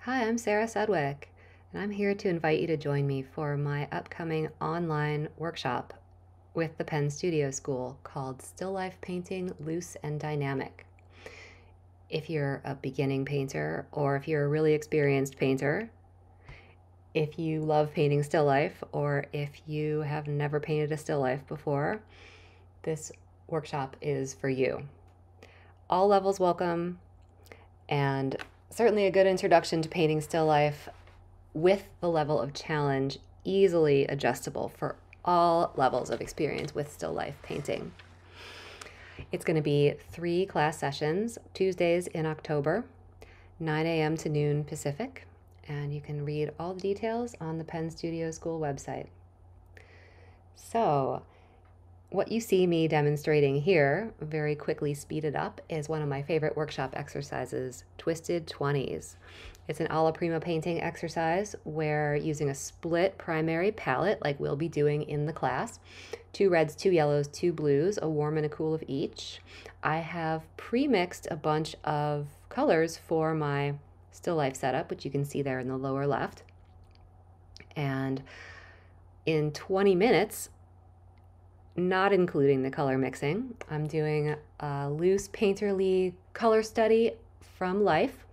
Hi, I'm Sarah Sedgwick, and I'm here to invite you to join me for my upcoming online workshop with the Penn Studio School called Still Life Painting Loose and Dynamic. If you're a beginning painter or if you're a really experienced painter, if you love painting still life or if you have never painted a still life before, this workshop is for you. All levels welcome, and certainly a good introduction to painting still life with the level of challenge easily adjustable for all levels of experience with still life painting. It's going to be 3 class sessions, Tuesdays in October, 9 a.m. to noon Pacific, and you can read all the details on the Penn Studio School website. So, what you see me demonstrating here, very quickly speeded up, is one of my favorite workshop exercises, Twisted 20s. It's an alla prima painting exercise where using a split primary palette, like we'll be doing in the class, 2 reds, 2 yellows, 2 blues, a warm and a cool of each. I have pre-mixed a bunch of colors for my still life setup, which you can see there in the lower left. And in 20 minutes, not including the color mixing, I'm doing a loose painterly color study from life.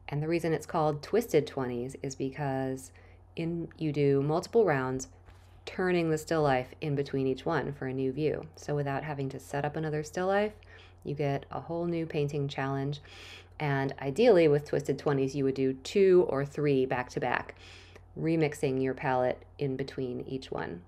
And the reason it's called Twisted 20s is because you do multiple rounds turning the still life in between each one for a new view. So without having to set up another still life, you get a whole new painting challenge. And ideally with Twisted 20s, you would do 2 or 3 back to back, remixing your palette in between each one.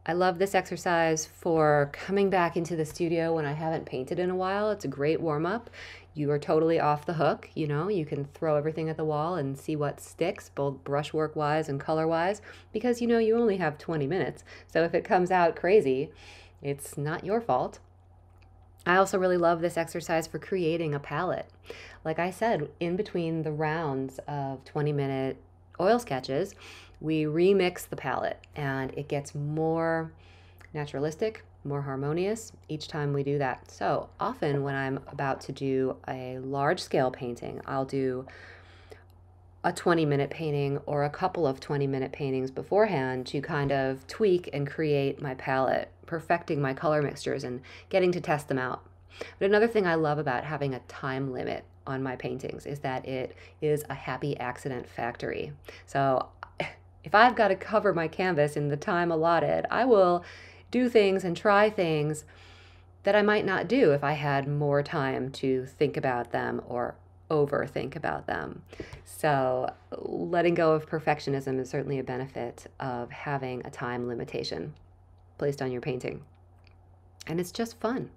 I love this exercise for coming back into the studio when I haven't painted in a while. It's a great warm-up. You are totally off the hook. You can throw everything at the wall and see what sticks, both brushwork-wise and color-wise, because you only have 20 minutes. So if it comes out crazy, it's not your fault. I also really love this exercise for creating a palette. Like I said, in between the rounds of 20-minute oil sketches, we remix the palette and it gets more naturalistic, more harmonious each time we do that. So often when I'm about to do a large scale painting, I'll do a 20-minute painting or a couple of 20-minute paintings beforehand to kind of tweak and create my palette, perfecting my color mixtures and getting to test them out. But another thing I love about having a time limit on my paintings is that it is a happy accident factory. So if I've got to cover my canvas in the time allotted, I will do things and try things that I might not do if I had more time to think about them or overthink about them. So letting go of perfectionism is certainly a benefit of having a time limitation placed on your painting. And it's just fun.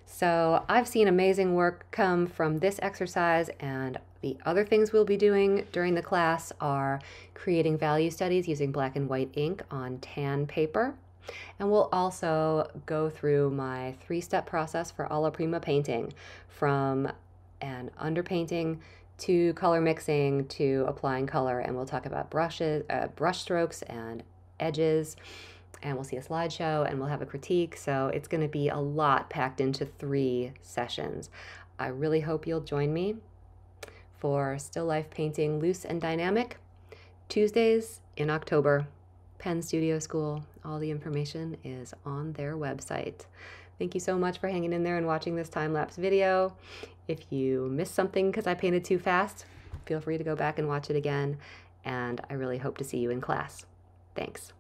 So I've seen amazing work come from this exercise, and the other things we'll be doing during the class are creating value studies using black and white ink on tan paper. And we'll also go through my 3-step process for alla prima painting, from an underpainting to color mixing to applying color. And we'll talk about brushes, brush strokes and edges, and we'll see a slideshow and we'll have a critique. So it's going to be a lot packed into 3 sessions. I really hope you'll join me for Still Life Painting Loose and Dynamic, Tuesdays in October, Penn Studio School. All the information is on their website. Thank you so much for hanging in there and watching this time-lapse video. If you missed something because I painted too fast, feel free to go back and watch it again. And I really hope to see you in class. Thanks.